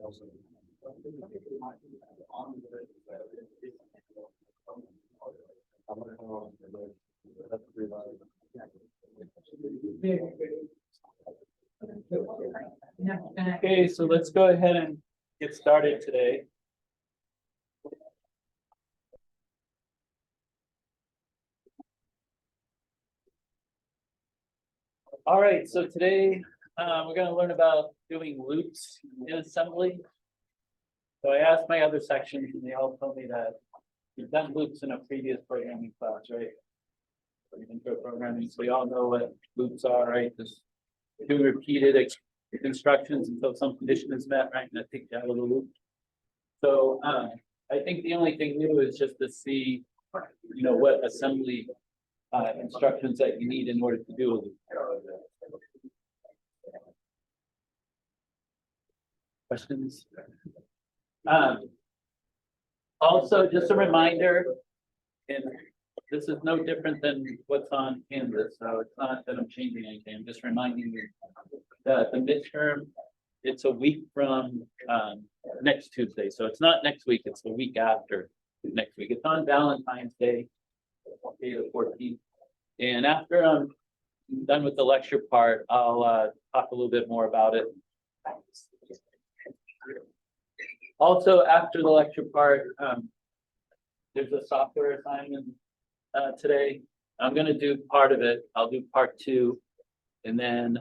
Okay, so let's go ahead and get started today. All right, so today we're going to learn about doing loops in assembly. So I asked my other sections and they all told me that we've done loops in a previous programming class, right? Intro programming, so we all know what loops are, right? Just do repeated instructions until some condition is met, right? And that takes you out of the loop. So I think the only thing new is just to see, what assembly instructions that you need in order to do a loop. Questions? Also, just a reminder, and this is no different than what's on Canvas, so it's not that I'm changing anything. I'm just reminding you that the midterm, it's a week from next Tuesday. So it's not next week, it's the week after next week. It's on Valentine's Day, the 14th. And after I'm done with the lecture part, I'll talk a little bit more about it. Also, after the lecture part, there's a software assignment today. I'm going to do part of it. I'll do part 2. And then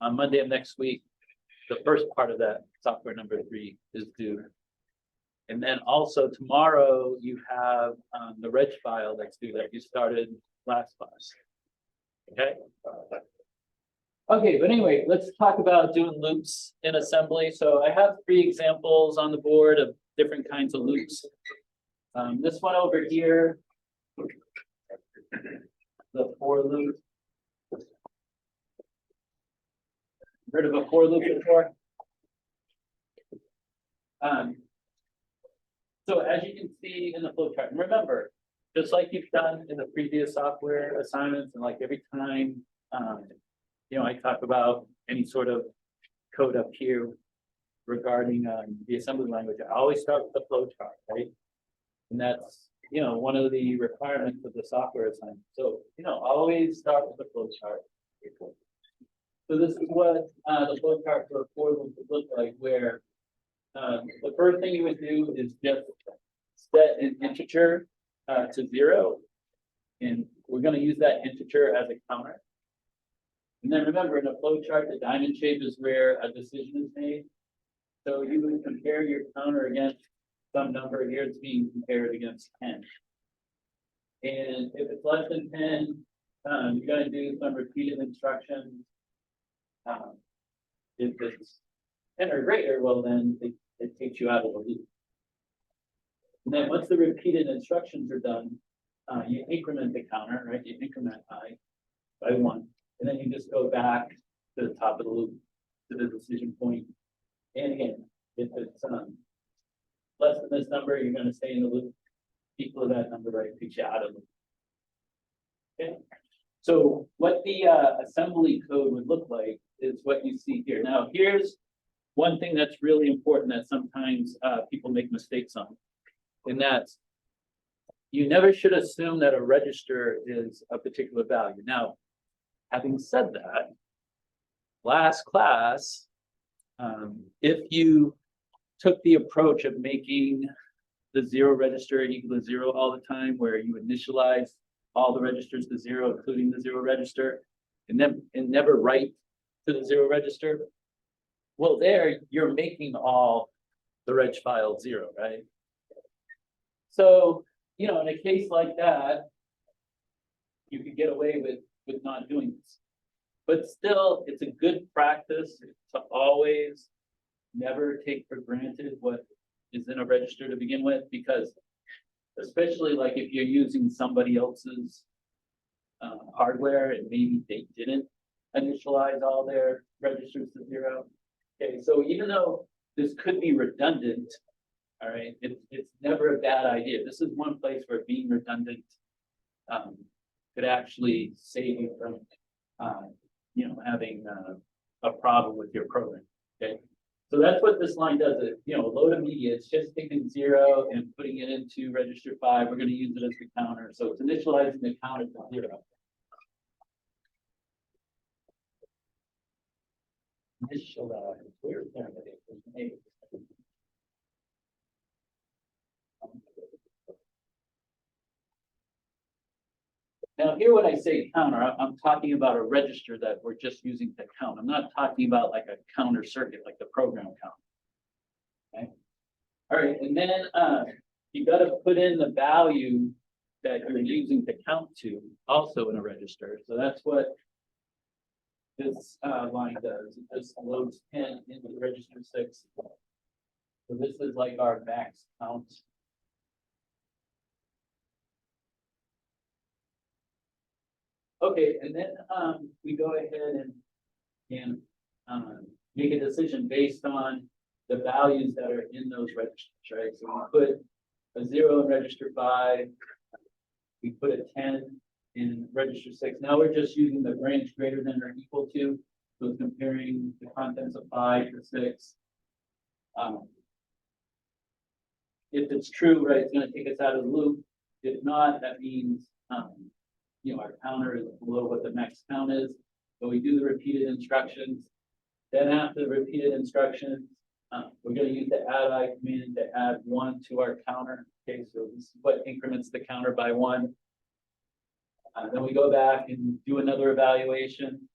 on Monday of next week, the first part of that software number 3 is due. And then also tomorrow you have the reg file that's due that you started last class. Okay. Okay, but anyway, let's talk about doing loops in assembly. So I have 3 examples on the board of different kinds of loops. This one over here, the for loop. Heard of a for loop before? So as you can see in the flowchart, and remember, just like you've done in the previous software assignments, and like every time, I talk about any sort of code up here regarding the assembly language, I always start with the flowchart, right? And that's, one of the requirements of the software assignment. So, always start with the flowchart. So this is what the flowchart for a for loop would look like, where the first thing you would do is just set an integer to 0. And we're going to use that integer as a counter. And then remember, in a flowchart, the diamond shape is where a decision is made. So you would compare your counter against some number. Here it's being compared against 10. And if it's less than 10, you're going to do some repeated instructions. If it's 10 or greater, well, then it takes you out of the loop. And then once the repeated instructions are done, you increment the counter, right? You increment I by 1. And then you just go back to the top of the loop to the decision point. And again, if it's less than this number, you're going to stay in the loop. Equal to that number, right? Takes you out of the loop. Okay. So what the assembly code would look like is what you see here. Now, here's one thing that's really important that sometimes people make mistakes on. And that's, you never should assume that a register is a particular value. Now, having said that, last class, if you took the approach of making the 0 register equal to 0 all the time, where you initialize all the registers to 0, including the 0 register, and never write to the 0 register, well, there you're making all the reg file 0, right? So, in a case like that, you could get away with not doing this. But still, it's a good practice to always never take for granted what is in a register to begin with, because especially like if you're using somebody else's hardware and maybe they didn't initialize all their registers to 0. Okay, so even though this could be redundant, all right, it's never a bad idea. This is one place where being redundant could actually save you from having a problem with your program. Okay, so that's what this line does it, you know, load immediate, it's just taking 0 and putting it into register 5. We're gonna use it as the counter. So it's initializing the counter to 0. Initialize, where's that? Now here when I say counter, I'm talking about a register that we're just using to count. I'm not talking about like a counter circuit, like the program count. Okay. All right, and then you got to put in the value that you're using to count to also in a register. So that's what this line does. It just loads 10 into register 6. So this is like our max count. Okay, and then we go ahead and make a decision based on the values that are in those registers, right? So we put a 0 in register 5, we put a 10 in register 6. Now we're just using the branch greater than or equal to, so it's comparing the contents of 5 to 6. If it's true, right, it's going to take us out of the loop. If not, that means you know, our counter is below what the max count is. So we do the repeated instructions. Then after the repeated instructions, we're going to use the add-I command to add 1 to our counter. Okay, so this is what increments the counter by 1. Then we go back and do another evaluation.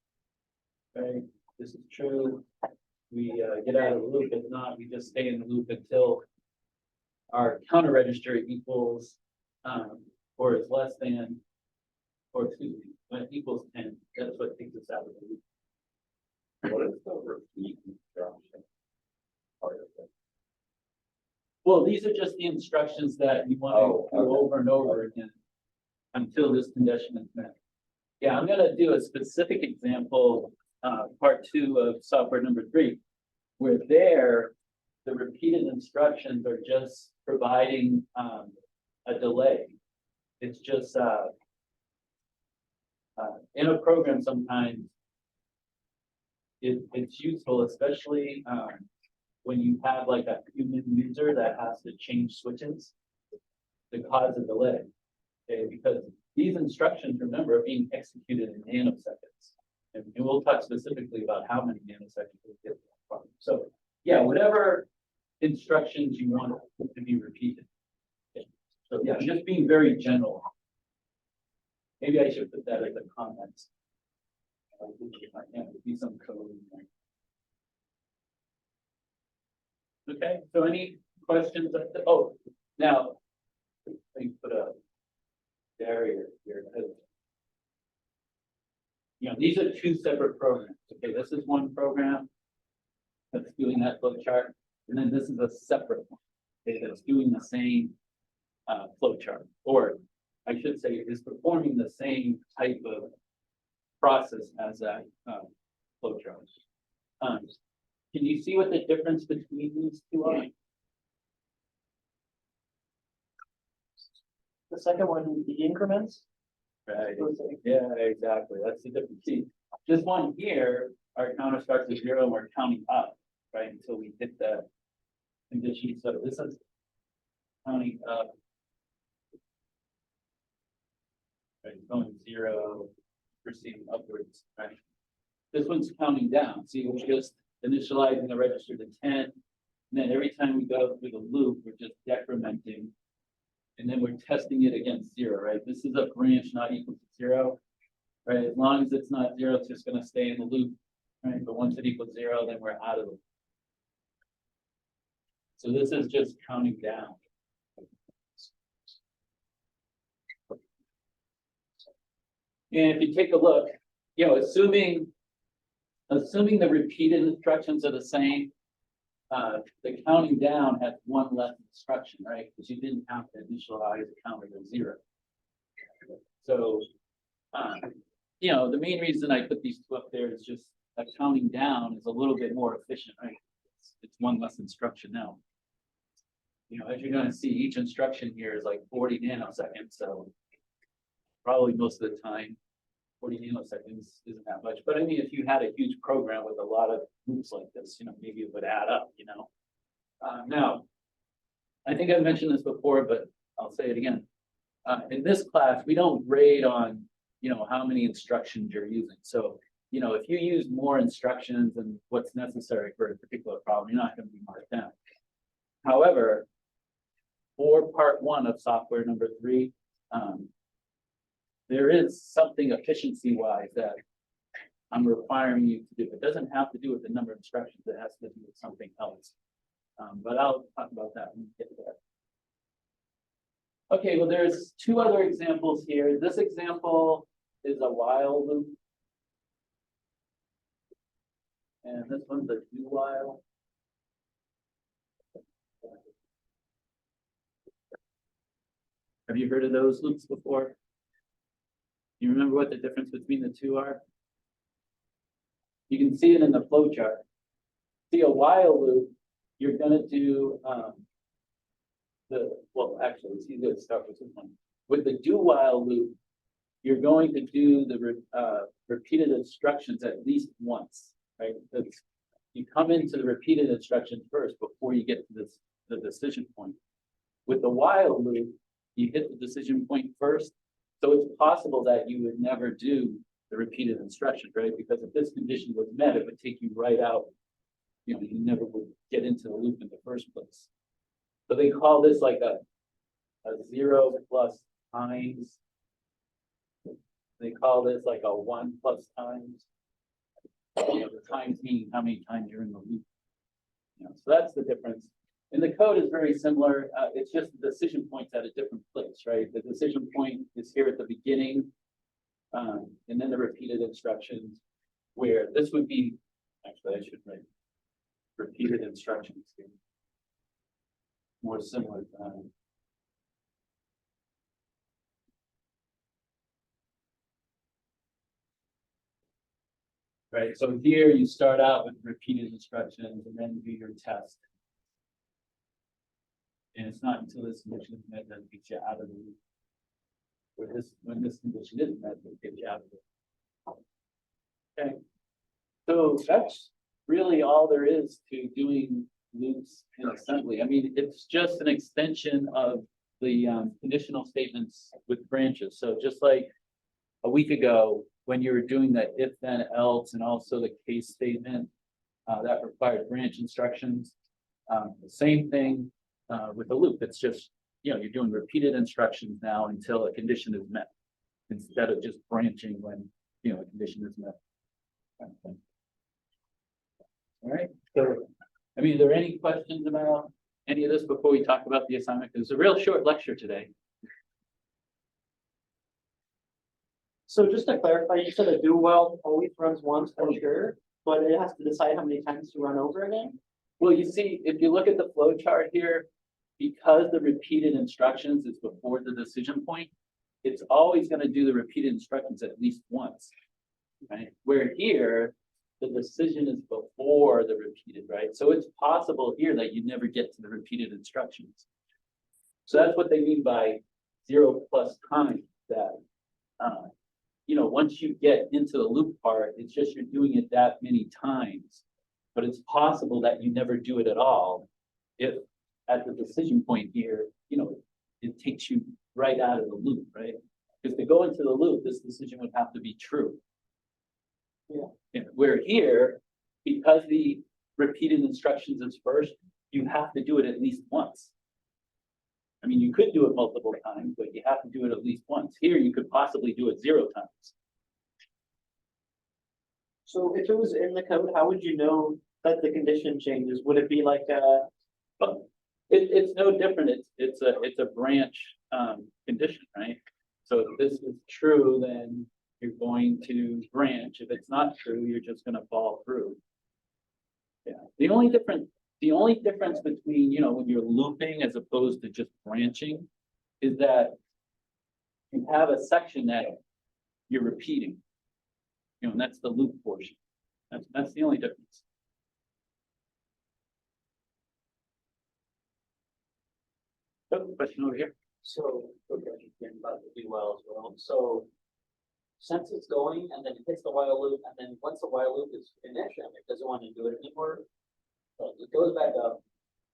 Okay, this is true. We get out of the loop. If not, we just stay in the loop until our counter register equals or is less than, or excuse me, when it equals 10. That's what takes us out of the loop. What is the repeat instruction part of it? Well, these are just the instructions that you want to go over and over again until this condition is met. Yeah, I'm going to do a specific example, part 2 of software number 3, where there the repeated instructions are just providing a delay. It's just in a program sometimes it's useful, especially when you have like a human user that has to change switches to cause a delay. Okay, because these instructions, remember, are being executed in nanoseconds. And we'll talk specifically about how many nanoseconds we get from. So yeah, whatever instructions you want to be repeated. Okay. So yeah, just being very general. Maybe I should put that as a comment. Yeah, be some code in there. Okay, so any questions? Oh, now let me put a barrier here. You know, these are 2 separate programs. Okay, this is one program that's doing that flow chart, and then this is a separate one, okay, that's doing the same flow chart, or I should say is performing the same type of process as that flow chart. Can you see what the difference between these 2 are? The second one, the increments. Right. Yeah, exactly. That's the difference. See, this one here, our counter starts at 0 and we're counting up, right, until we hit the condition. So this is counting up. Right, going 0, proceeding upwards, right? This one's counting down. See, we're just initializing the register to 10. And then every time we go through the loop, we're just decrementing. And then we're testing it against 0, right? This is a branch not equal to 0, right? As long as it's not 0, it's just going to stay in the loop, right? But once it equals 0, then we're out of the loop. So this is just counting down. And if you take a look, you know, assuming the repeated instructions are the same, the counting down has 1 less instruction, right? Because you didn't have to initialize the counter to 0. So, you know, the main reason I put these 2 up there is just that counting down is a little bit more efficient, right? It's 1 less instruction now. You know, as you're going to see, each instruction here is like 40 nanoseconds. So probably most of the time, 40 nanoseconds isn't that much. But I mean, if you had a huge program with a lot of loops like this, you know, maybe it would add up, you know. Now, I think I've mentioned this before, but I'll say it again. In this class, we don't grade on, how many instructions you're using. So, if you use more instructions than what's necessary for a particular problem, you're not going to be marked down. However, for part 1 of software number 3, there is something efficiency-wise that I'm requiring you to do. It doesn't have to do with the number of instructions. It has to do with something else. But I'll talk about that when we get there. Okay, well, there's 2 other examples here. This example is a while loop. And this one's a do while. Have you heard of those loops before? You remember what the difference between the 2 are? You can see it in the flow chart. See, a while loop, you're going to do actually, it's easier to start with this one. With the do while loop, you're going to do the repeated instructions at least once, right? You come into the repeated instructions first before you get to the decision point. With the while loop, you hit the decision point first. So it's possible that you would never do the repeated instructions, right? Because if this condition was met, it would take you right out. You never would get into the loop in the first place. So they call this like a 0 plus times. They call this like a 1 plus times. The times meaning how many times you're in the loop. So that's the difference. And the code is very similar. It's just the decision point's at a different place, right? The decision point is here at the beginning, and then the repeated instructions, where this would be, actually I should write repeated instructions here. More similar to that. Right, so here you start out with repeated instructions and then do your test. And it's not until this condition is met that it gets you out of the loop. When this condition is met, it gets you out of it. Okay. So that's really all there is to doing loops in assembly. I mean, it's just an extension of the conditional statements with branches. So just like a week ago, when you were doing the if then else and also the case statement that required branch instructions, the same thing with the loop. It's just, you're doing repeated instructions now until a condition is met, instead of just branching when, a condition is met. Okay. All right. So, I mean, are there any questions about any of this before we talk about the assignment? Because it's a real short lecture today. So just to clarify, you said a do while always runs once for sure, but it has to decide how many times to run over again? Well, you see, if you look at the flow chart here, because the repeated instructions is before the decision point, it's always going to do the repeated instructions at least once, right? Where here, the decision is before the repeated, right? So it's possible here that you never get to the repeated instructions. So that's what they mean by 0 plus times, that, once you get into the loop part, it's just you're doing it that many times. But it's possible that you never do it at all if at the decision point here, it takes you right out of the loop, right? Because to go into the loop, this decision would have to be true. Yeah. Where here, because the repeated instructions is first, you have to do it at least once. I mean, you could do it multiple times, but you have to do it at least once. Here, you could possibly do it 0 times. So if it was in the code, how would you know that the condition changes? Would it be like it's no different. It's a branch condition, right? So if this is true, then you're going to branch. If it's not true, you're just going to fall through. Yeah. The only difference between, when you're looping as opposed to just branching is that you have a section that you're repeating, and that's the loop portion. That's the only difference. Oh, question over here. So, okay, again, about the do while as well. So, since it's going and then it hits the while loop, and then once the while loop is finished and it doesn't want to do it anymore, it goes back up,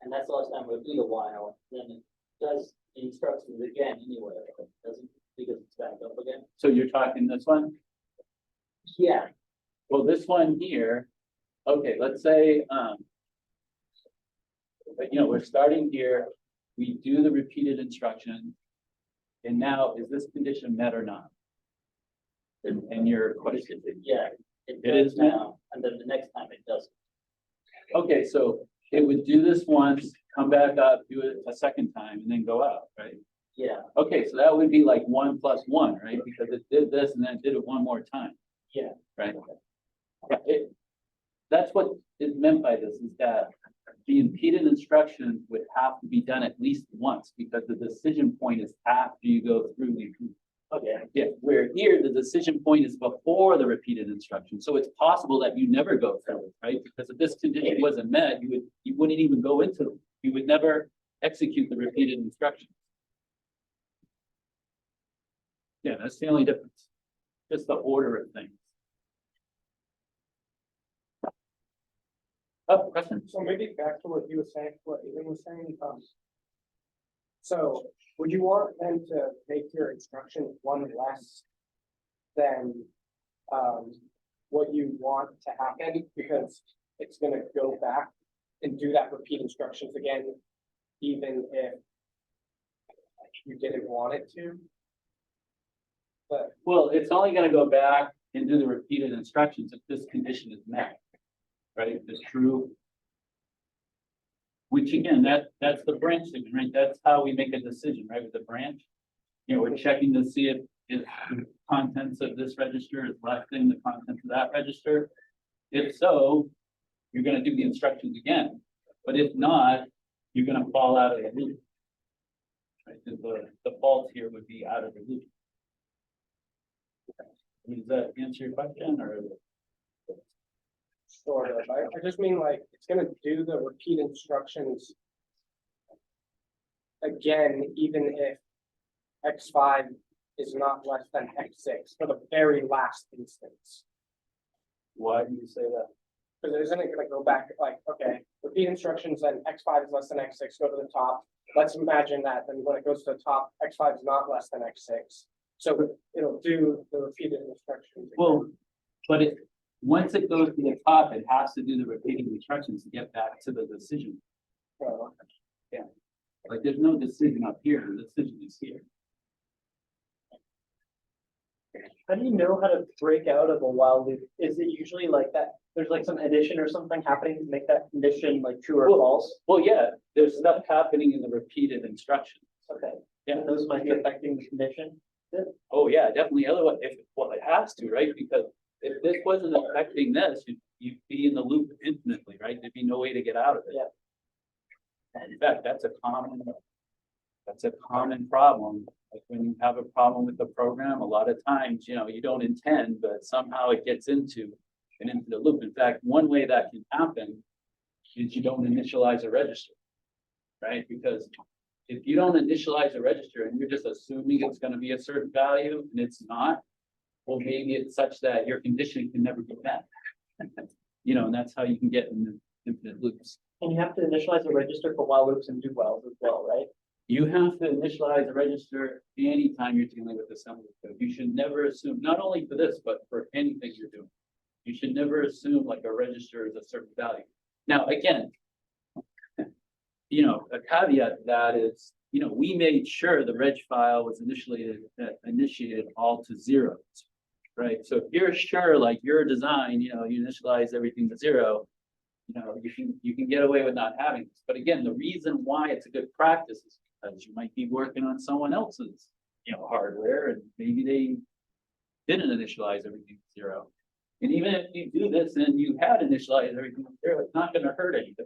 and that's that's the last time we'll do the while, then it does the instructions again anyway, it doesn't, because it's back up again. So you're talking this one? Yeah, Well, this one here, okay, let's say, but you know, we're starting here, we do the repeated instruction. And now, is this condition met or not? And your question, yeah. It does is met? now, and then the next time it doesn't. okay, so it would do this once, come back up, do it a second time, and then go out, right? Yeah, Okay, so that would be like 1 + 1, right? Because it did this and then it did it one more time. yeah. Right? Yeah, that's what is meant by this, is that the impeded instruction would have to be done at least once, because the decision point is after you go through the. Okay. Yeah, where here, the decision point is before the repeated instruction, so it's possible that you never go through it, right? Because if this condition wasn't met, you wouldn't even go into, you would never execute the repeated instruction. Yeah, that's the only difference, just the order of things. Oh, question? So maybe back to what you were saying, what Ethan was saying, so would you want them to make your instruction one less than, what you want to happen? Because it's gonna go back and do that repeat instructions again, even if you didn't want it to? But, Well, it's only gonna go back and do the repeated instructions if this condition is met. Right, it's true. Which again, that's the branch thing, right? That's how we make a decision, right, with the branch. You know, we're checking to see if the contents of this register is less than the contents of that register. If so, you're gonna do the instructions again, but if not, you're gonna fall out of the loop. Right, the fault here would be out of the loop. Does that answer your question, or? sort of, I just mean like, it's gonna do the repeat instructions again, even if X5 is not less than X6 for the very last instance. Why do you say that? Because isn't it gonna go back like, okay, repeat instructions, then X5 is less than X6, go to the top. Let's imagine that, then when it goes to the top, X5 is not less than X6. So it'll do the repeated instructions. again. Well, but once it goes to the top, it has to do the repeating instructions to get back to the decision. So, Like, there's no decision up here, the decision is here. How do you know how to break out of a while loop? Is it usually like that? There's like some addition or something happening to make that condition like true or Well- false? Well, yeah, there's stuff happening in the repeated instructions. Okay. Yeah. And those might be affecting the condition. Oh, yeah, definitely. Otherwise, well, it has to, right? Because if this wasn't affecting this, you'd be in the loop infinitely, right? There'd be no way to get out of it. Yeah. And in fact, that's a common problem. Like when you have a problem with the program, a lot of times, you know, you don't intend, but somehow it gets into the loop. In fact, one way that can happen is you don't initialize a register, right? Because if you don't initialize a register and you're just assuming it's gonna be a certain value and it's not, well, maybe it's such that your condition can never be met. You know, and that's how you can get in the infinite loops. And you have to initialize a register for while loops and do wells as well, right? You have to initialize a register anytime you're dealing with assembly code. You should never assume, not only for this, but for anything you're doing. You should never assume like a register is a certain value. Now, again, you know, a caveat to that is, you know, we made sure the reg file was initiated all to zeros, right? So if you're sure, like your design, you know, you initialize everything to 0, you know, you can get away with not having this. But again, the reason why it's a good practice is because you might be working on someone else's, you know, hardware, and maybe they didn't initialize everything to 0. And even if you do this and you had initialized everything to 0, it's not going to hurt anything.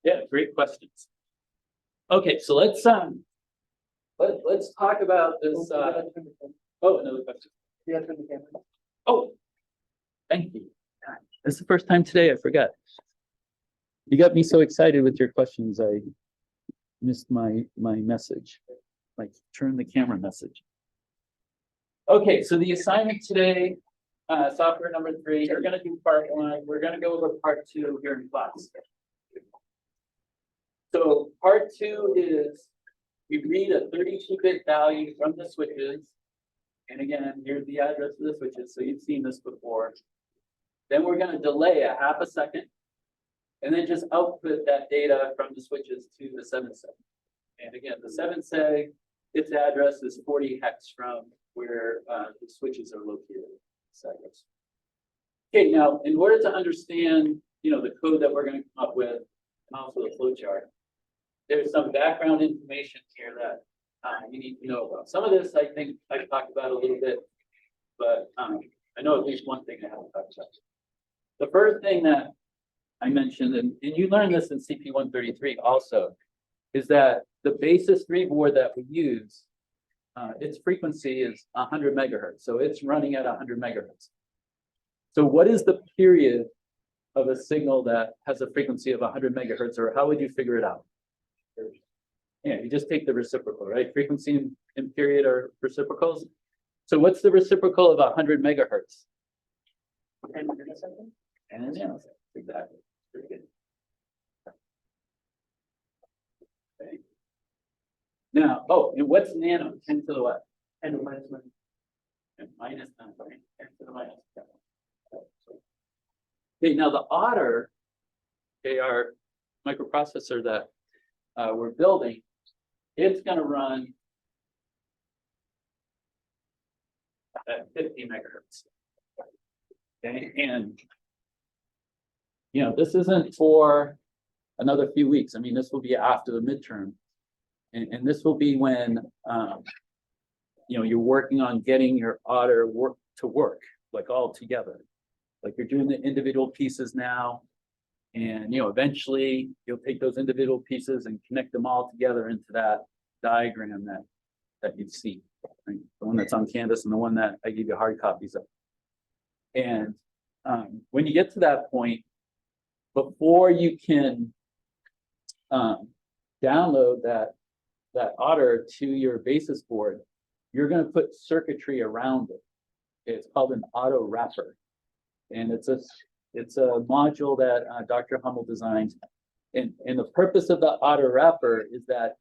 Yeah, great questions. Okay, so let's talk about this. Oh, another question. Oh, thank you. God, this is the first time today I forgot. You got me so excited with your questions, I missed my message. Like, turn the camera message. Okay, so the assignment today, software number 3, we're gonna do part 1, we're gonna go over part 2 here in class. So part 2 is, we read a 32-bit value from the switches. And again, here's the address of the switches, so you've seen this before. Then we're gonna delay a half a second. And then just output that data from the switches to the 7 seg. And again, the 7 seg, its address is 40 hex from where the switches are located. Seconds. Okay, now in order to understand, the code that we're going to come up with, and also the flow chart, there's some background information here that you need to know about. Some of this I think I talked about a little bit, but I know at least one thing I haven't talked about. The first thing that I mentioned, and you learned this in CP133 also, is that the Basis 3 board that we use, its frequency is 100 megahertz. So it's running at 100 megahertz. So what is the period of a signal that has a frequency of 100 megahertz, or how would you figure it out? Yeah, you just take the reciprocal, right? Frequency and period are reciprocals. So what's the reciprocal of 100 megahertz? 10 milliseconds? And a nanosecond, exactly. Very good. Okay. Now, and what's nano? 10 to the what? 10 to minus 9. And minus 9, sorry, 10 to the minus. Okay, now the Otter, our microprocessor that we're building, it's going to run at 50 megahertz. Okay, and this isn't for another few weeks. I mean, this will be after the midterm. And this will be when, you're working on getting your Otter to work, like all together. Like you're doing the individual pieces now. And, eventually you'll take those individual pieces and connect them all together into that diagram that you see. Right? The one that's on Canvas and the one that I give you hard copies of. And when you get to that point, before you can download that Otter to your Basis board, you're going to put circuitry around it. It's called an auto wrapper, and it's a module that Dr. Hummel designed. And the purpose of the auto wrapper is that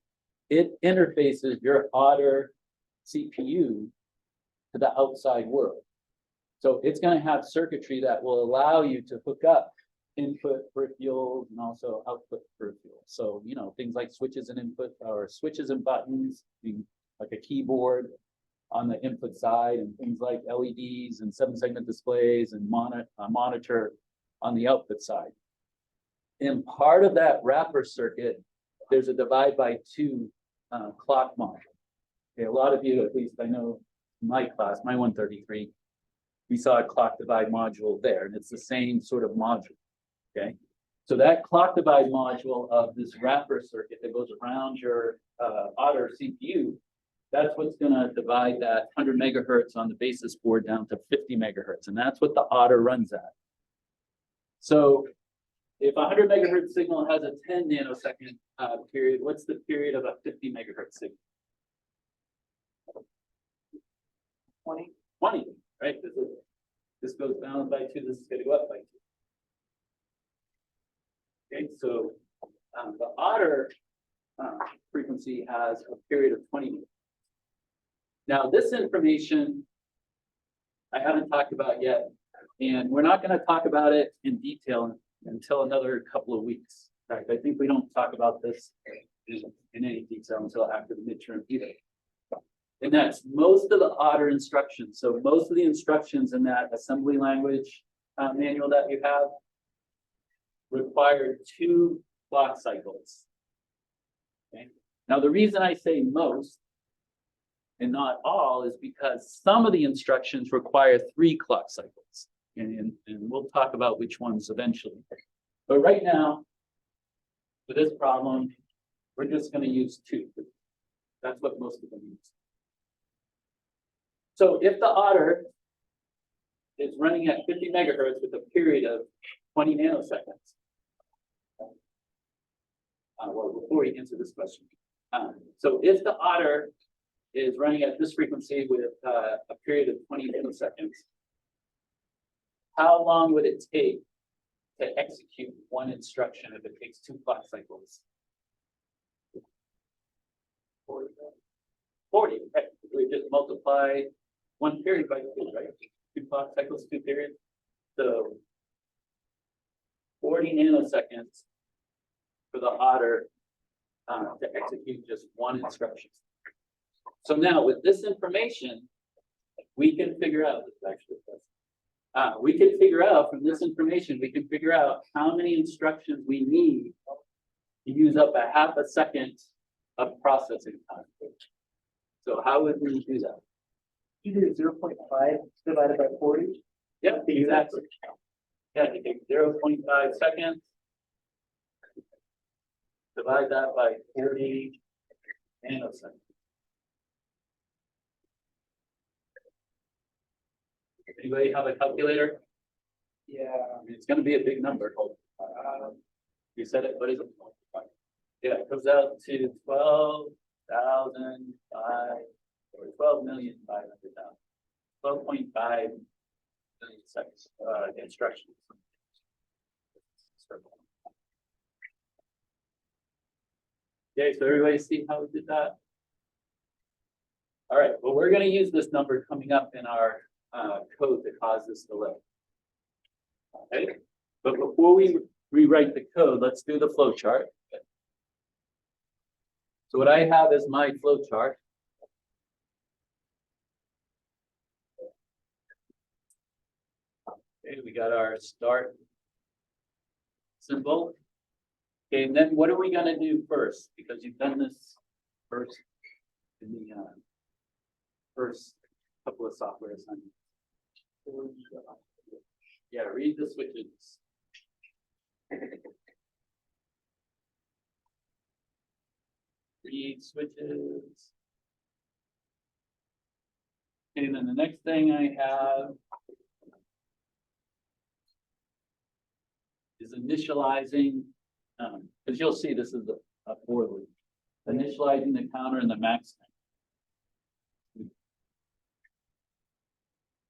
it interfaces your Otter CPU to the outside world. So it's going to have circuitry that will allow you to hook up input peripherals and also output peripherals. So, things like switches and input, or switches and buttons, like a keyboard on the input side, and things like LEDs and 7-segment displays and monitor on the output side. And part of that wrapper circuit, there's a divide by 2 clock module. Okay, a lot of you, at least I know in my class, my 133, we saw a clock divide module there, and it's the same sort of module. Okay, so that clock divide module of this wrapper circuit that goes around your Otter CPU, that's what's going to divide that 100 megahertz on the Basis board down to 50 megahertz, and that's what the Otter runs at. So if a 100 megahertz signal has a 10 nanosecond period, what's the period of a 50 megahertz signal? 20, right? This goes down by 2, this is going to go up by 2. Okay, so the Otter frequency has a period of 20 minutes. Now, this information I haven't talked about yet, and we're not going to talk about it in detail until another couple of weeks. In fact, I think we don't talk about this in any detail until after the midterm either. And that's most of the Otter instructions. So most of the instructions in that assembly language manual that you have require 2 clock cycles. Okay. Now, the reason I say most and not all is because some of the instructions require 3 clock cycles. And we'll talk about which ones eventually. But right now, for this problem, we're just going to use 2. That's what most of them use. So if the Otter is running at 50 megahertz with a period of 20 nanoseconds, well, before we answer this question, so if the Otter is running at this frequency with a period of 20 nanoseconds, how long would it take to execute one instruction if it takes 2 clock cycles? 40, okay. We just multiply one period by 2, right? 2 clock cycles, 2 periods. So 40 nanoseconds for the otter to execute just one instruction. So now with this information, we can figure out, we can figure out from this information, we can figure out how many instructions we need to use up a half a second of processing time. So how would we do that? You do 0.5 divided by 40. Yep, exactly. Yeah, you take 0.5 seconds. Divide that by 40 nanoseconds. Anybody have a calculator? Yeah, I mean, it's gonna be a big number. You said it, what is it? Yeah, it comes out to 12,500,000. 12.5 million seconds, instructions. Okay, so everybody see how we did that? All right, well, we're gonna use this number coming up in our code to cause this delay. Okay, but before we rewrite the code, let's do the flow chart. So what I have is my flow chart. Okay, we got our start symbol. Okay, and then what are we gonna do first? Because you've done this first in the first couple of software assignments. Yeah, read the switches. Read switches. Okay, and then the next thing I have is initializing, because you'll see this is a for loop. Initializing the counter and the max.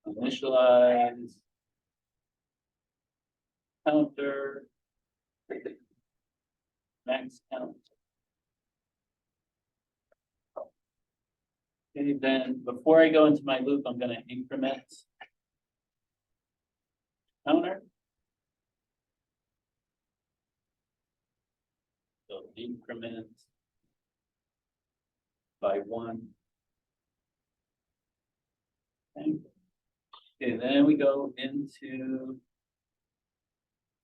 Initialize counter max count. Okay, then before I go into my loop, I'm going to increment counter. So increment by 1. Okay. Okay, then we go into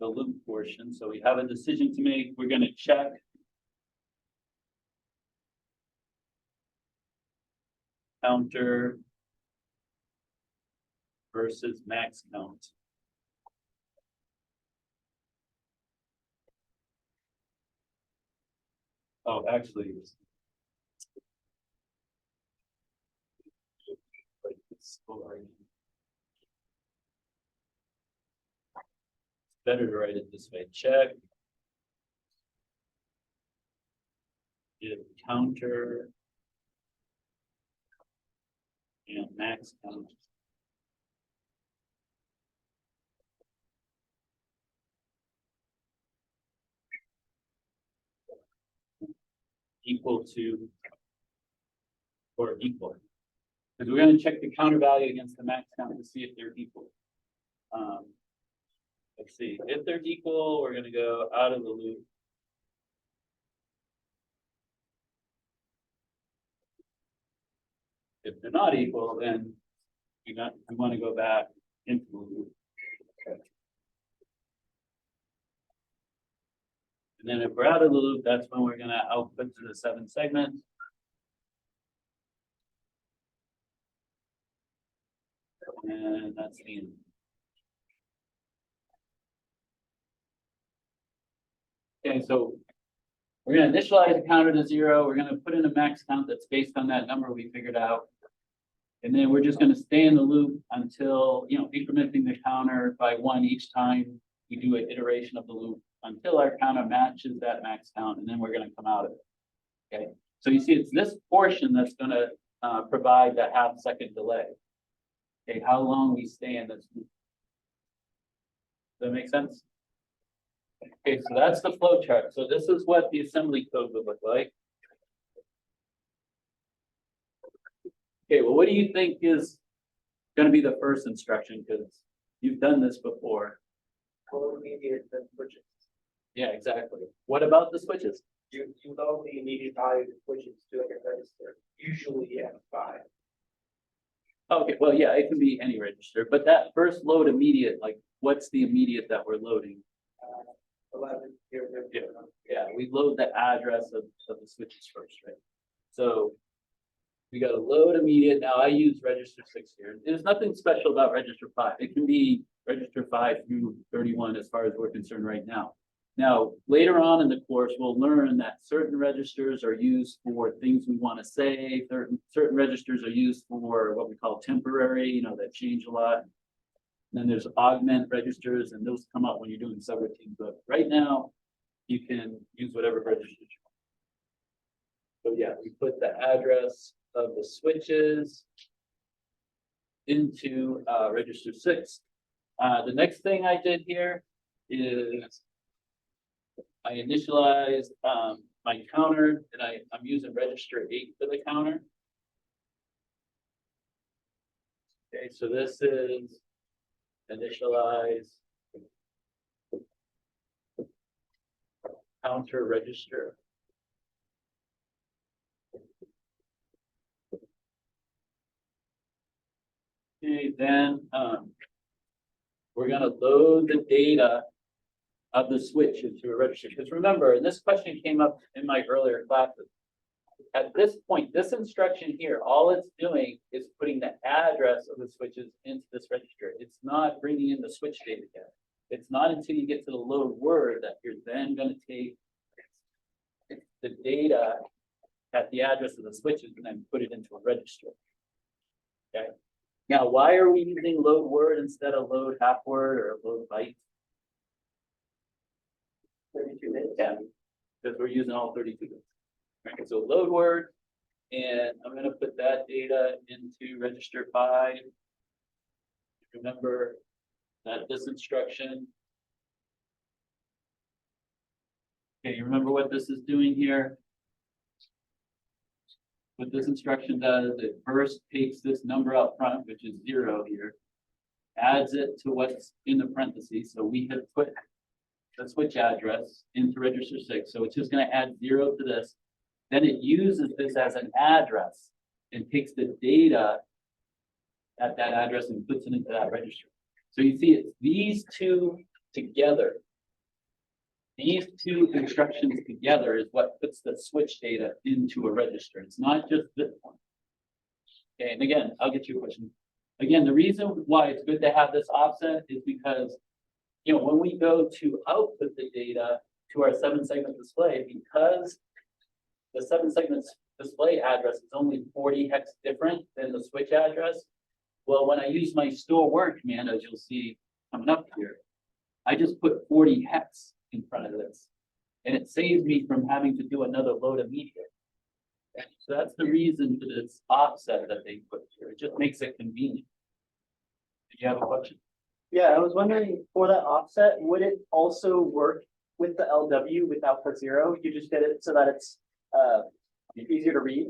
the loop portion. So we have a decision to make. We're going to check counter versus max count. Oh, actually, like this story. Better to write it this way. Check if counter and max count equal to or equal. Because we're going to check the counter value against the max count to see if they're equal. Let's see, if they're equal, we're going to go out of the loop. If they're not equal, then we want to go back into the loop. Okay. And then if we're out of the loop, that's when we're going to output to the 7 segments. And that's the end. Okay, so we're going to initialize the counter to 0. We're going to put in a max count that's based on that number we figured out. And then we're just going to stay in the loop until, incrementing the counter by 1 each time we do an iteration of the loop until our counter matches that max count. And then we're going to come out of it. Okay, so you see, it's this portion that's going to provide that half-second delay. Okay, how long we stay in this loop. that make sense? Okay, so that's the flow chart. So this is what the assembly code would look like. Okay, well, what do you think is gonna be the first instruction? Because you've done this before. Load immediate then switches. Yeah, exactly. What about the switches? You load the immediate value that switches to a register, usually F5. Okay, well, yeah, it can be any register, but that first load immediate, like, what's the immediate that we're loading? 11, here, there, Yeah. Yeah, we load the address of the switches first, right? So we got to load immediate. Now I use register 6 here. There's nothing special about register 5. It can be register 5 through 31 as far as we're concerned right now. Now, later on in the course, we'll learn that certain registers are used for things we want to say. Certain registers are used for what we call temporary, that change a lot. Then there's augment registers, and those come up when you're doing subroutines. But right now, you can use whatever register you want. So yeah, we put the address of the switches into register 6. The next thing I did here is I initialized my counter, and I'm using register 8 for the counter. Okay, so this is initialize counter register. Okay, then we're gonna load the data of the switch into a register. Because remember, and this question came up in my earlier classes. At this point, this instruction here, all it's doing is putting the address of the switches into this register. It's not bringing in the switch data yet. It's not until you get to the load word that you're then going to take the data at the address of the switches and then put it into a register. Okay. Now, why are we using load word instead of load half word or load byte? 32 bits. Yeah, because we're using all 32 bits. Right, so load word, and I'm going to put that data into register 5. Remember that this instruction. Okay, you remember what this is doing here? What this instruction does, it first takes this number out front, which is 0 here, adds it to what's in the parentheses. So we have put the switch address into register 6. So it's just going to add 0 to this. Then it uses this as an address and takes the data at that address and puts it into that register. So you see it's these two together. These two instructions together is what puts the switch data into a register. It's not just this one. Okay, and again, I'll get you a question. Again, the reason why it's good to have this offset is because, when we go to output the data to our 7-segment display, because the 7-segment display address is only 40 hex different than the switch address. Well, when I use my store word command, as you'll see coming up here, I just put 40 hex in front of this, and it saves me from having to do another load immediate. So that's the reason for this offset that they put here. It just makes it convenient. Did you have a question? Yeah, I was wondering, for that offset, would it also work with the LW without the 0? You just did it so that it's easier to read.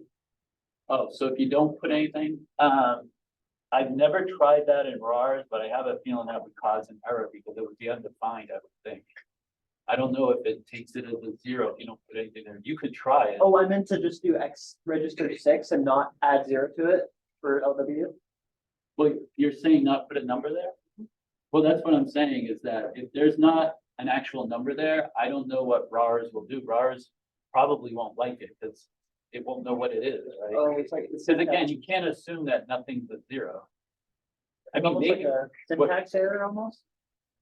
Oh, so if you don't put anything, I've never tried that in RARs, but I have a feeling that would cause an error because it would be undefined, I would think. I don't know if it takes it as a 0 if you don't put anything there. You could try it. Oh, I meant to just do X register 6 and not add 0 to it for LW. Well, you're saying not put a number there? Well, that's what I'm saying is that if there's not an actual number there, I don't know what RARs will do. RARs probably won't like it because it won't know what it is, right? Oh, it's like Because again, you can't assume that nothing's a 0. I mean, almost like maybe, a syntax error almost.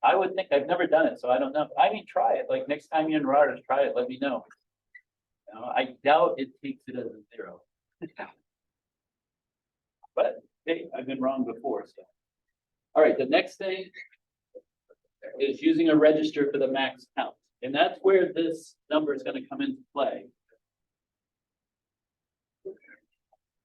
I would think I've never done it, so I don't know. I mean, try it. Like next time you're in RARs, try it. Let me know. I doubt it takes it as a 0. But hey, I've been wrong before. So, all right. The next thing is using a register for the max count, and that's where this number is going to come into play.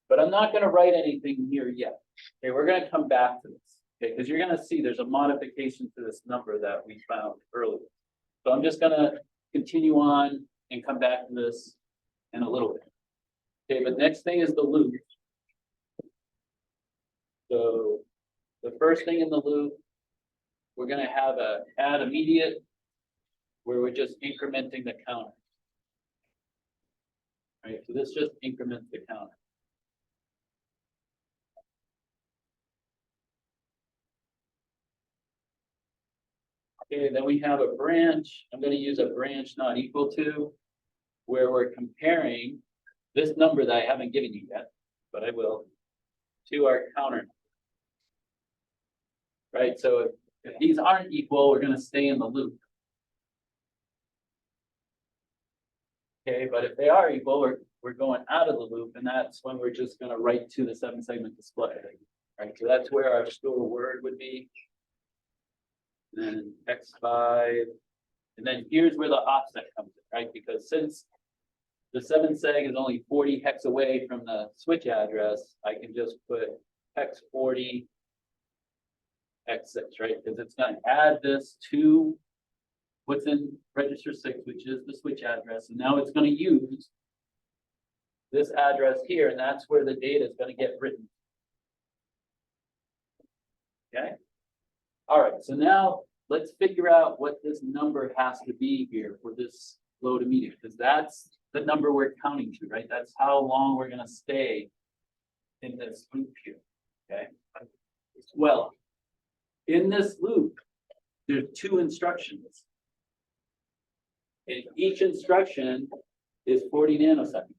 But I'm not going to write anything here yet. Okay, we're going to come back to this. Okay, because you're gonna see there's a modification to this number that we found earlier. So I'm just gonna continue on and come back to this in a little bit. Okay, but next thing is the loop. So the first thing in the loop, we're gonna have a add immediate where we're just incrementing the counter. Right, so this just increments the counter. Okay, then we have a branch. I'm gonna use a branch not equal to, where we're comparing this number that I haven't given you yet, but I will, to our counter. Right, so if these aren't equal, we're gonna stay in the loop. Okay, but if they are equal, we're going out of the loop, and that's when we're just gonna write to the 7-segment display. Right, so that's where our store word would be. And then X5, and then here's where the offset comes in, right? Because since the 7-seg is only 40 hex away from the switch address, I can just put hex 40 X6, right? Because it's gonna add this to what's in register 6, which is the switch address, and now it's gonna use this address here, and that's where the data is gonna get written. Okay? All right, so now let's figure out what this number has to be here for this low to medium, because that's the number we're counting to, right? That's how long we're gonna stay in this loop here, okay? Well, in this loop, there's 2 instructions. And each instruction is 40 nanoseconds,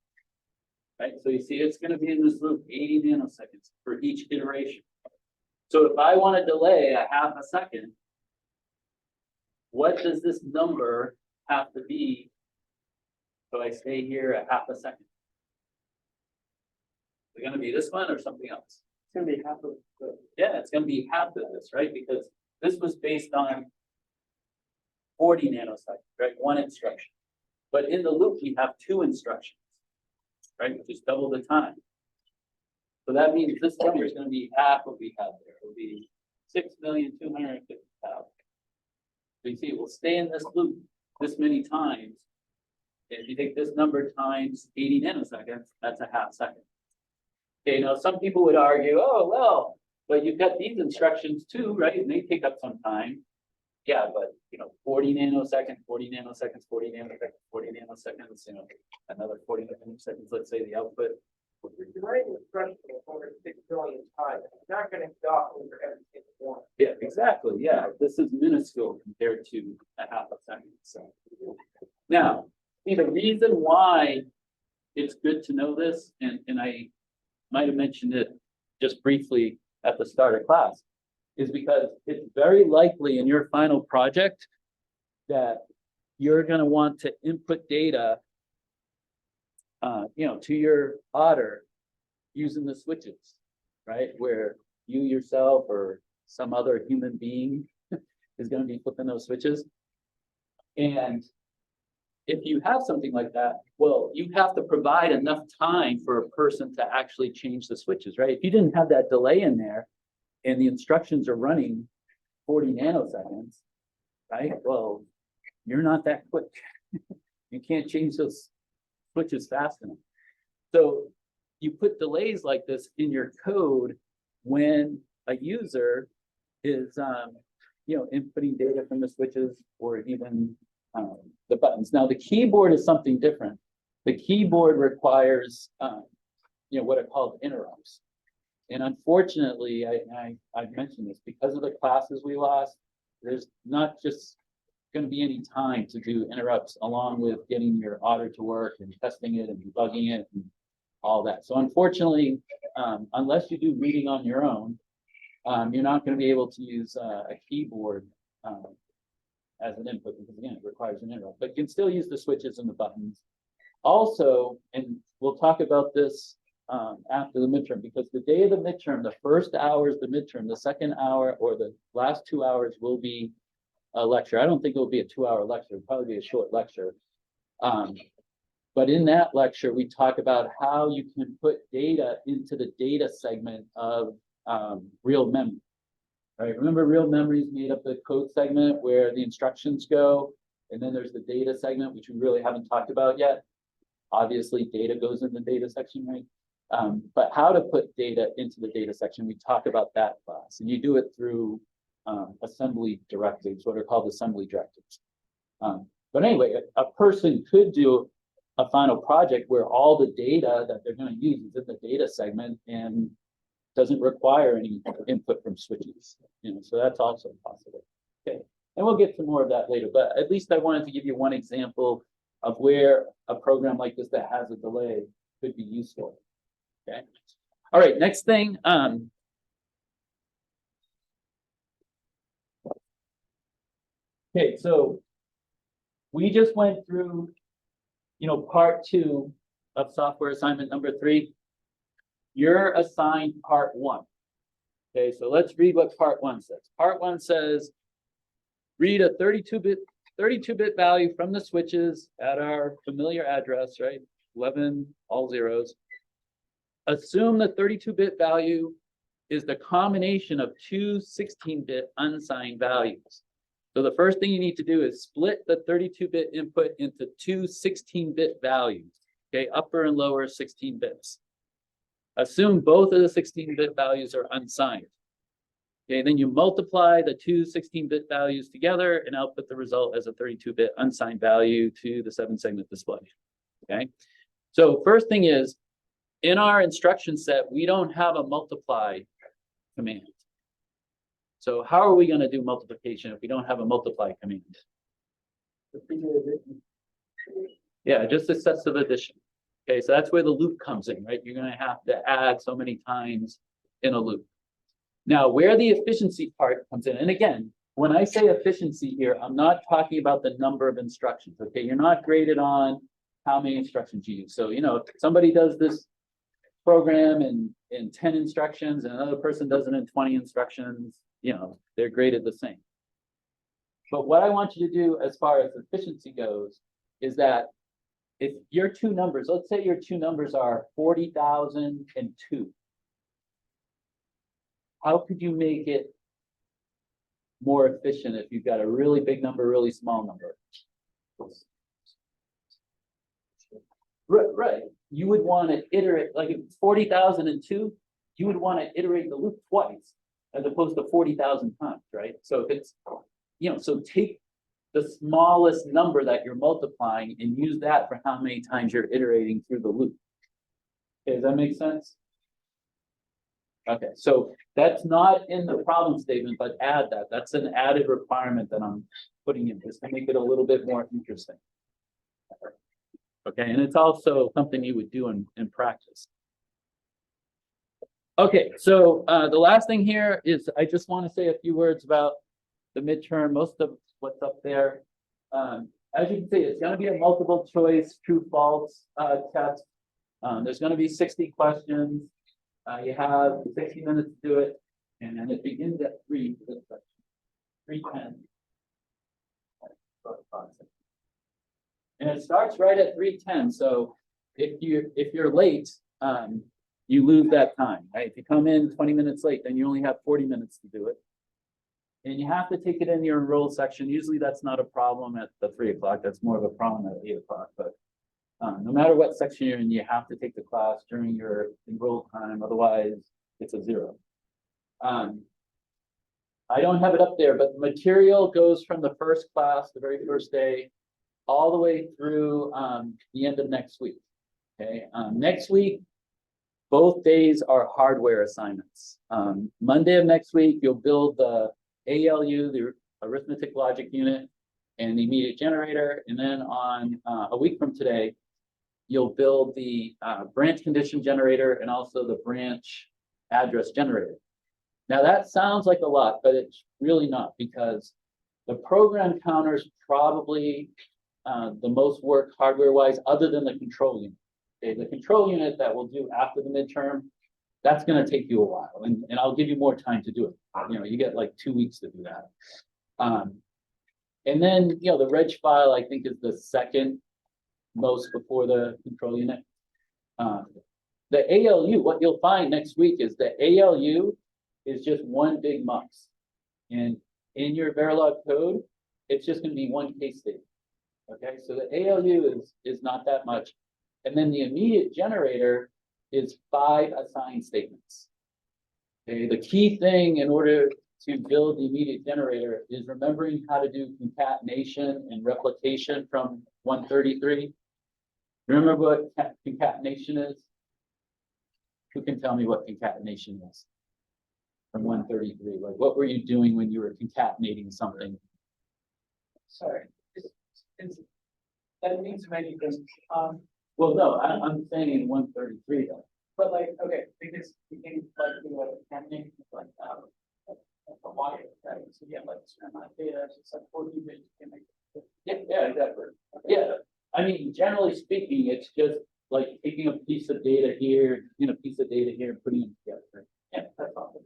right? So you see it's gonna be in this loop, 80 nanoseconds for each iteration. So if I want to delay a half a second, what does this number have to be? So I stay here a half a second. Is it gonna be this one or something else? It's gonna be half of the. Yeah, it's gonna be half of this, right? Because this was based on 40 nanoseconds, right? 1 instruction. But in the loop, we have 2 instructions, right? Which is double the time. So that means this number is gonna be half what we have there. It'll be 6,250,000. So you see, it will stay in this loop this many times. If you take this number times 80 nanoseconds, that's a half second. Okay, now some people would argue, oh, well, but you've got these instructions too, right? And they take up some time. Yeah, but 40 nanoseconds, 40 nanoseconds, 40 nanoseconds, 40 nanoseconds, another 40 nanoseconds, let's say the output. You're writing instructions over 6 billion times, it's not gonna stop over every single one. Yeah, exactly. Yeah, this is minuscule compared to a half a second. So now, see, the reason why it's good to know this, and I might have mentioned it just briefly at the start of class, is because it's very likely in your final project that you're going to want to input data to your otter using the switches, right? Where you yourself or some other human being is going to be flipping those switches. And if you have something like that, well, you have to provide enough time for a person to actually change the switches, right? If you didn't have that delay in there and the instructions are running 40 nanoseconds, right? Well, you're not that quick. You can't change those switches fast enough. So you put delays like this in your code when a user is, inputting data from the switches or even the buttons. Now the keyboard is something different. The keyboard requires, what are called interrupts. And unfortunately, I've mentioned this, because of the classes we lost, there's not just going to be any time to do interrupts along with getting your otter to work and testing it and debugging it and all that. So unfortunately, unless you do reading on your own, you're not going to be able to use a keyboard as an input, because again, it requires an interrupt, but you can still use the switches and the buttons. Also, and we'll talk about this after the midterm, because the day of the midterm, the first hour is the midterm, the second hour or the last 2 hours will be a lecture. I don't think it will be a 2-hour lecture, it'll probably be a short lecture. But in that lecture, we talk about how you can put data into the data segment of real memory, Right, remember real memories made up the code segment where the instructions go, and then there's the data segment, which we really haven't talked about yet. Obviously, data goes in the data section, right? But how to put data into the data section, we talk about that class, and you do it through assembly directives, what are called assembly directives. But anyway, a person could do a final project where all the data that they're going to use is in the data segment and doesn't require any input from switches, so that's also possible. Okay, and we'll get to more of that later, but at least I wanted to give you one example of where a program like this that has a delay could be useful. Okay, all right, next thing. Okay, so we just went through, part 2 of software assignment number 3. You're assigned part 1. Okay, so let's read what part 1 says. Part 1 says, read a 32-bit value from the switches at our familiar address, right? 11 all zeros. Assume the 32-bit value is the combination of two 16-bit unsigned values. So the first thing you need to do is split the 32-bit input into two 16-bit values, okay, upper and lower 16 bits. Assume both of the 16-bit values are unsigned. Okay, then you multiply the two 16-bit values together and output the result as a 32-bit unsigned value to the 7-segment display. Okay, so first thing is, in our instruction set, we don't have a multiply command. So how are we going to do multiplication if we don't have a multiply command? Yeah, just successive addition. Okay, so that's where the loop comes in, right? You're going to have to add so many times in a loop. Now, where the efficiency part comes in, and again, when I say efficiency here, I'm not talking about the number of instructions, okay? You're not graded on how many instructions you use. So, if somebody does this program in 10 instructions and another person does it in 20 instructions, they're graded the same. But what I want you to do as far as efficiency goes is that if your two numbers, let's say your two numbers are 40,000 and 2. How could you make it more efficient if you've got a really big number, really small number? Right. You would want to iterate, like if it's 40,002, you would want to iterate the loop twice as opposed to 40,000 times, right? So if it's, so take the smallest number that you're multiplying and use that for how many times you're iterating through the loop. Okay, does that make sense? Okay, so that's not in the problem statement, but add that. That's an added requirement that I'm putting in just to make it a little bit more interesting. Okay, and it's also something you would do in practice. Okay, so the last thing here is I just want to say a few words about the midterm. Most of what's up there. As you can see, it's going to be a multiple choice true false test. There's going to be 60 questions. You have 60 minutes to do it, and it begins at 3:10. And it starts right at 3:10. So if you're late, you lose that time, right? If you come in 20 minutes late, then you only have 40 minutes to do it. And you have to take it in your enrolled section. Usually that's not a problem at the 3 o'clock. That's more of a problem at 8 o'clock. But no matter what section you're in, you have to take the class during your enrolled time. Otherwise, it's a 0. I don't have it up there, but the material goes from the first class, the very first day, all the way through the end of next week. Okay, next week, both days are hardware assignments. Monday of next week, you'll build the ALU, the arithmetic logic unit, and the immediate generator. And then on a week from today, you'll build the branch condition generator and also the branch address generator. Now that sounds like a lot, but it's really not, because the program counter is probably the most work hardware-wise, other than the control unit. Okay, the control unit that we'll do after the midterm, that's going to take you a while, and I'll give you more time to do it. You get like 2 weeks to do that. And then, the reg file, I think, is the second most before the control unit. The ALU, what you'll find next week is the ALU is just one big mux. And in your Verilog code, it's just gonna be one case statement. Okay, so the ALU is not that much. And then the immediate generator is 5 assigned statements. Okay, the key thing in order to build the immediate generator is remembering how to do concatenation and replication from 133. Remember what concatenation is? Who can tell me what concatenation is? From 133, like what were you doing when you were concatenating something? Sorry. That means many things. Well, no, I'm saying in 133 though. But like, okay, because you can like, you know, happening like, a wire, right? So you have like, certain amount of data, so it's like 40 bits, you can make. Yeah, exactly. Yeah, I mean, generally speaking, it's just like taking a piece of data here, a piece of data here, and putting it together. Yeah, that's awesome.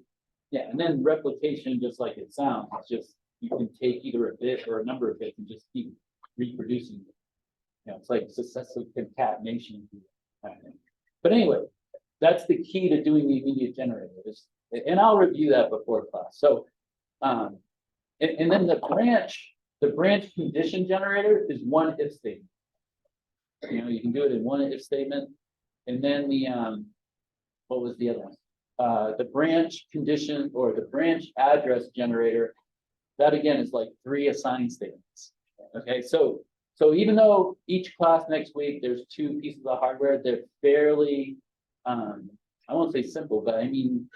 Yeah, and then replication, just like it sounds, it's just, you can take either a bit or a number of bits and just keep reproducing it. It's like successive concatenation. But anyway, that's the key to doing the immediate generator. And I'll review that before class. So, and then the branch condition generator is one if statement. You can do it in one if statement. And then the, what was the other one? The branch condition or the branch address generator, that again is like 3 assigned statements. Okay, so even though each class next week, there's 2 pieces of hardware, they're fairly, I won't say simple, but I mean,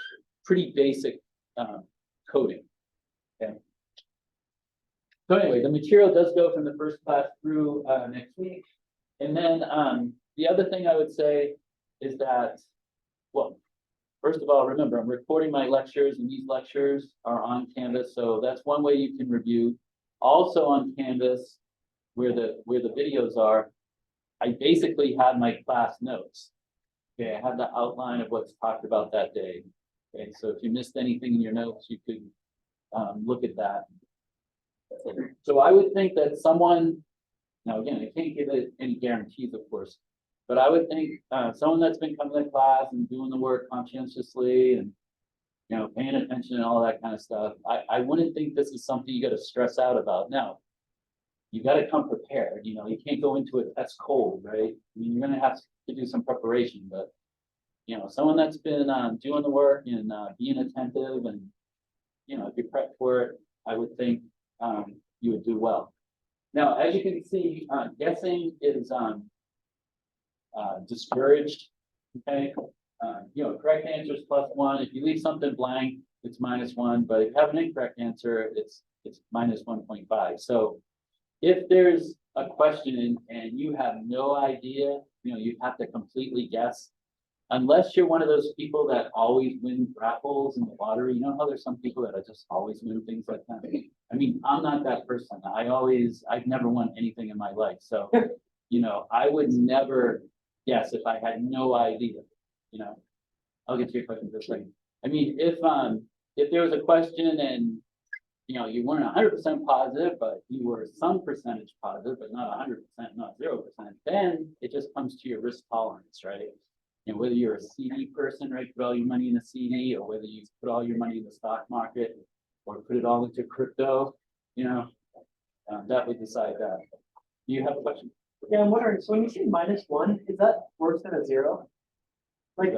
pretty basic coding. Okay. So anyway, the material does go from the first class through next week. And then the other thing I would say is that, well, first of all, remember, I'm recording my lectures and these lectures are on Canvas. So that's one way you can review. Also on Canvas, where the videos are, I basically had my class notes. Okay, I had the outline of what's talked about that day. Okay, so if you missed anything in your notes, you could look at that. So I would think that someone, now again, I can't give it any guarantees, of course, but I would think someone that's been coming to class and doing the work conscientiously and paying attention and all that kind of stuff, I wouldn't think this is something you got to stress out about. Now, you got to come prepared. You can't go into a test cold, right? I mean, you're going to have to do some preparation, but someone that's been doing the work and being attentive and if you prep for it, I would think you would do well. Now, as you can see, guessing is discouraged. Okay, correct answer is +1. If you leave something blank, it's -1. But if you have an incorrect answer, it's -1.5. So if there's a question and you have no idea, you have to completely guess. Unless you're one of those people that always win raffles in the lottery, how there's some people that are just always win things like that. I mean, I'm not that person. I've never won anything in my life. So, I would never guess if I had no idea, I'll get to your question for a second. I mean, if there was a question and, you weren't 100% positive, but you were some percentage positive, but not 100%, not 0%, then it just comes to your risk tolerance, right? Whether you're a CD person, right, put all your money in a CD, or whether you put all your money in the stock market, or put it all into crypto, that would decide that. Do you have a question? Yeah, I'm wondering, so when you say -1, is that worse than a 0? Like,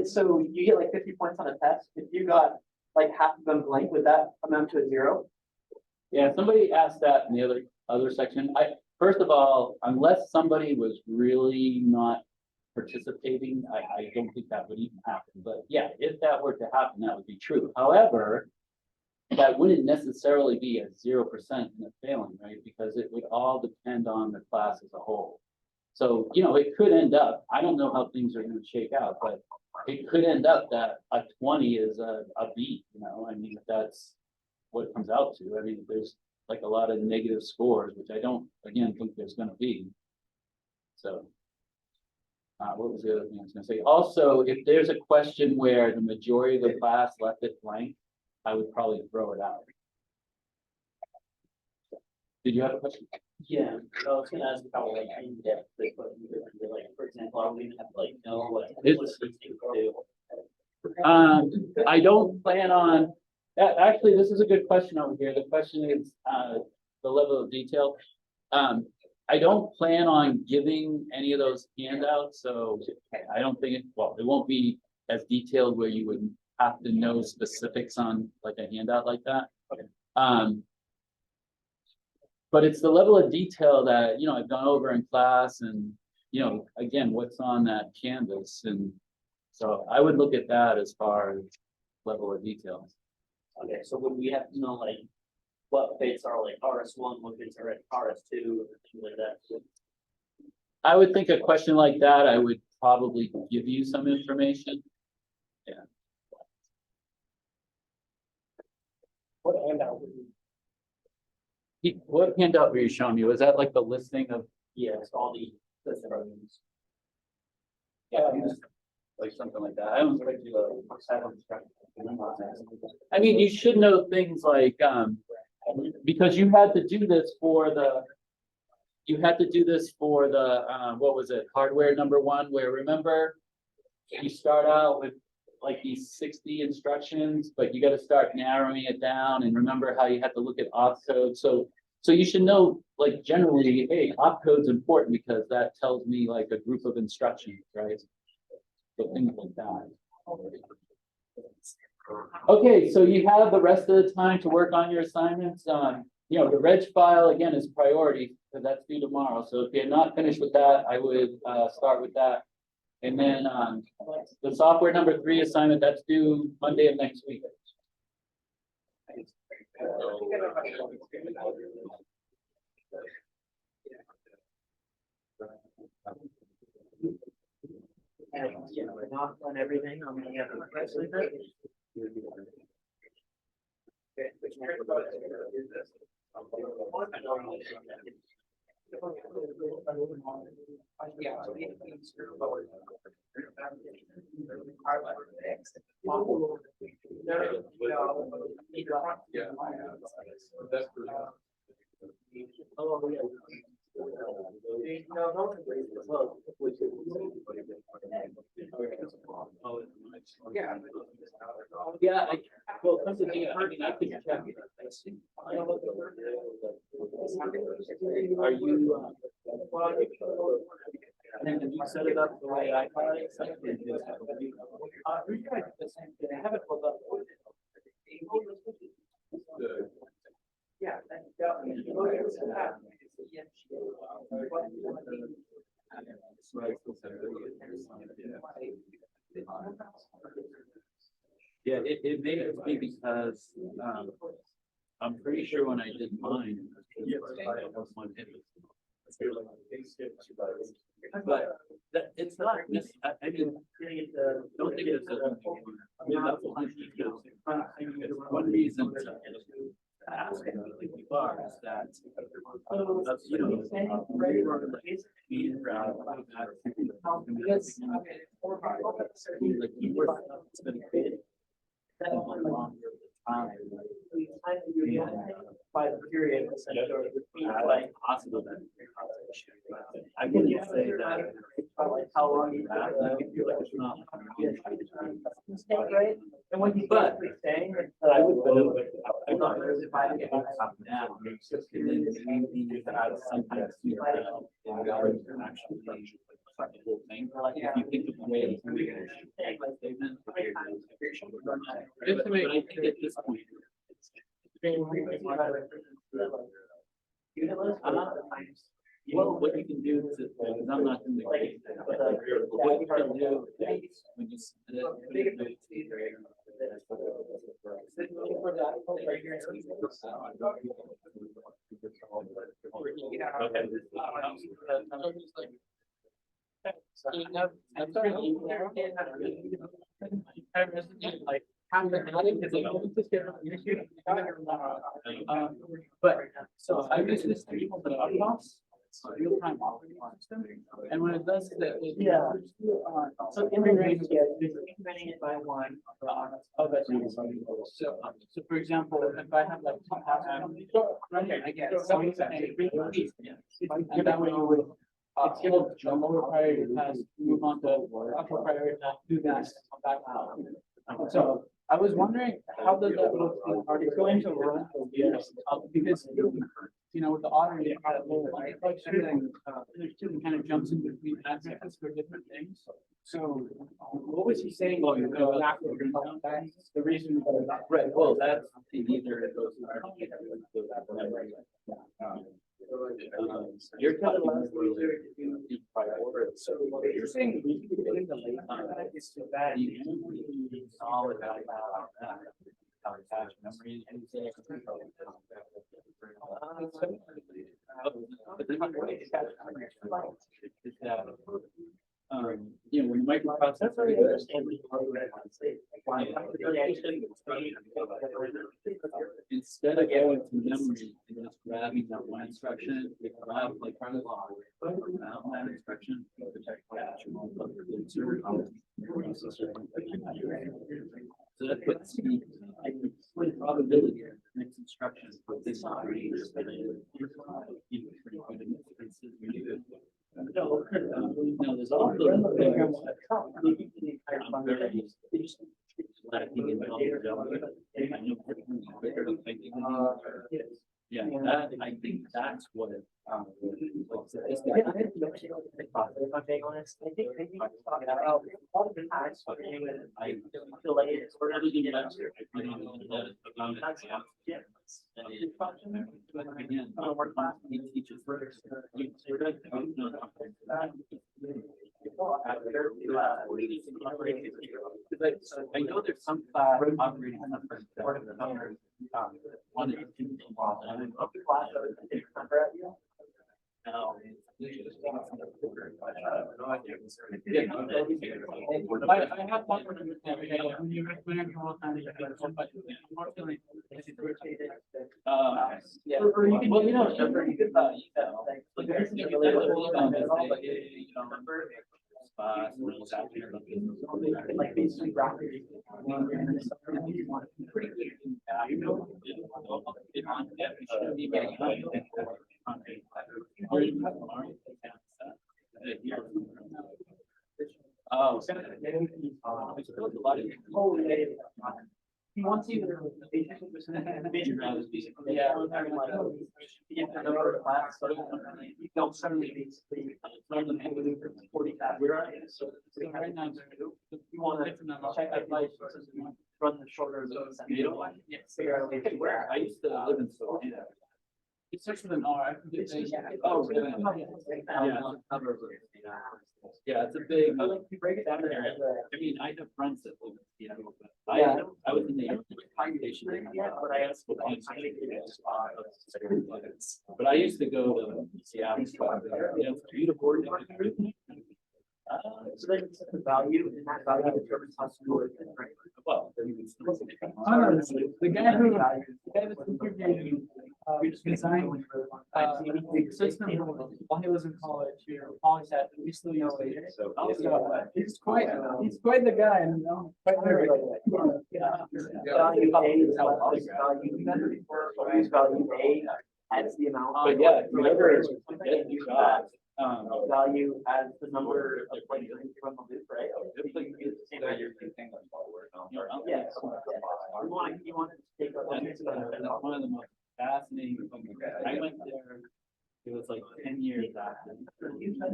so you get like 50 points on a test. If you got like half of them blank, would that amount to a 0? Yeah, somebody asked that in the other section. First of all, unless somebody was really not participating, I don't think that would even happen. But yeah, if that were to happen, that would be true. However, that wouldn't necessarily be a 0% in a failing, right? Because it would all depend on the class as a whole. So, it could end up, I don't know how things are going to shake out, but it could end up that a 20 is a B, I mean, if that's what it comes out to. I mean, there's like a lot of negative scores, which I don't, again, think there's going to be. So, what was the other thing I was going to say? Also, if there's a question where the majority of the class left it blank, I would probably throw it out. Did you have a question? Yeah, I was gonna ask how like in depth they put like, for example, are we gonna have to like know what It's- what's the thing to do? I don't plan on Actually, this is a good question over here. The question is, the level of detail. I don't plan on giving any of those handouts, so I don't think it, well, it won't be as detailed where you would have to know specifics on like a handout like that. But it's the level of detail that, you know, I've gone over in class and, you know, again, what's on that canvas. And so I would look at that as far as level of detail. Okay, so would we have to know like what bits are like RS1, what bits are at RS2, or things like that? I would think a question like that, I would probably give you some information. What handout would you? What handout were you showing me? Was that like the listing of? Yes, all the programs. Yeah, like something like that. I don't. I mean, you should know things like, because you had to do this for the. You had to do this for the, what was it, hardware number one, where remember? You start out with like these 60 instructions, but you gotta start narrowing it down and remember how you have to look at opcode. So you should know, like generally, hey, opcode's important because that tells me like a group of instructions, right? So things like that. Okay, so you have the rest of the time to work on your assignments. You know, the reg file again is priority because that's due tomorrow. So if you're not finished with that, I would start with that. And then the software number 3 assignment, that's due Monday of next week. And, you know, we're not on everything on the other rest of it. Yeah, well, come to think, I mean, I could check. Are you, and have you set it up the way I thought it? We tried the same thing. I haven't pulled up. Yeah. Yeah, it may just be because, I'm pretty sure when I did mine. But that, it's not, I mean, don't think it's a. I mean, that's one reason to ask like you are is that. That's, you know. It's been created. By the period. Like possible that. I wouldn't say that. How long you have. I feel like it's not. Right? And when you But- saying. I would go. I'm not really finding it. Up and down. And then maybe that sometimes you know, in regards to actually the whole thing. Like if you think of the way it's moving, statement. Just to make, I think at this point. Well, what you can do to, because I'm not in the case, but what you can do is when you submit it. But, so I use this thing called the Upbox, real-time operating system, and what it does is that. Yeah. So integrating it by one. Oh, that's nice. So for example, if I have like. I guess. And that way you would, it's gonna jump over priority task, move on to upper priority task, do that, come back out. So I was wondering, how does that look? It's going to run, yes, because, you know, with the auditor, you kind of, like, student kind of jumps in between addresses for different things. So, what was he saying? Oh, that's the reason. Right, well, that's either it goes. You're telling us so you're saying we can get in the late night, it's so bad. It's all about how attached memory and. But the is that, you know, when the microprocessor. Instead of going to memory and just grabbing that one instruction, we grab like part of that instruction. So that puts the probability of the next instruction for this. No, there's also. Yeah, that, I think that's what. If I'm being honest, I think talking about all the times. I feel like it's sort of. Teachers first. I know there's some operating numbers that are on it. No. I have one. When you recommend all kinds of, but unfortunately. Yeah. Well, you know, you could, like basically Oh, he wants you to. Yeah. If the number of class, so you don't suddenly basically. 40 tabs. So right now, you want to check that life, run the shorter. Figure out a way to where. I used to live in Spokane. It starts with an R. Oh, really? Yeah, it's a big. You break it down. I mean, I have friends that live in Seattle, but Yeah. I was in the foundation. But I used to go to Seattle. You know, it's beautiful. So then it's the value, and that value determines how school is, right? Well. The guy who, that's interviewing, designed, the system while he was in college, you know, always had, we still use it. So, he's quite the guy, you know. Value A is what this value, use value A as the amount. But yeah, whoever is. Value as the number of like from the loop, right? Yeah. You want to take. That's one of the most fascinating things. I went there, it was like 10 years after. Just like,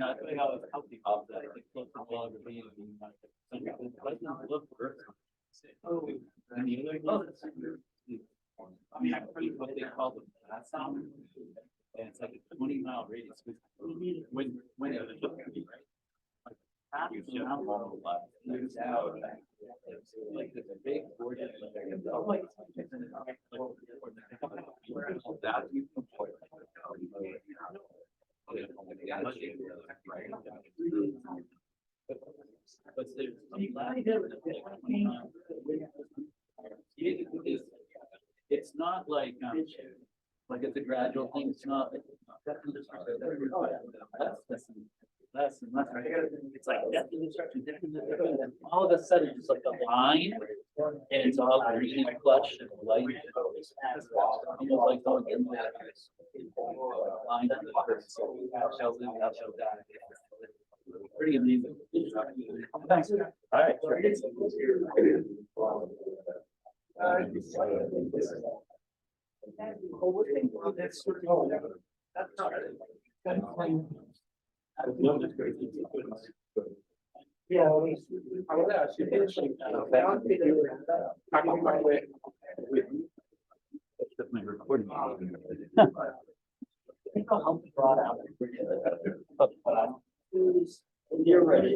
I think I was healthy about that. Like, look for blog or being like, look for. Oh, and the other. I mean, I pretty what they call the blast sound. And it's like a 20-mile radius. When it was right? Like, half of the mountain moves out. Like, there's a big gorgeous. But there's it's not like it's a gradual thing. It's not. Less and less. It's like all of a sudden, it's like a line And it's all green and plush and light. Almost like going in there. Lined up. Shall live, thou shalt die. Pretty amazing. Thanks. All right. Yeah. I wanna ask you, I can find it. My recording. Think I'll help you draw it out. You're ready.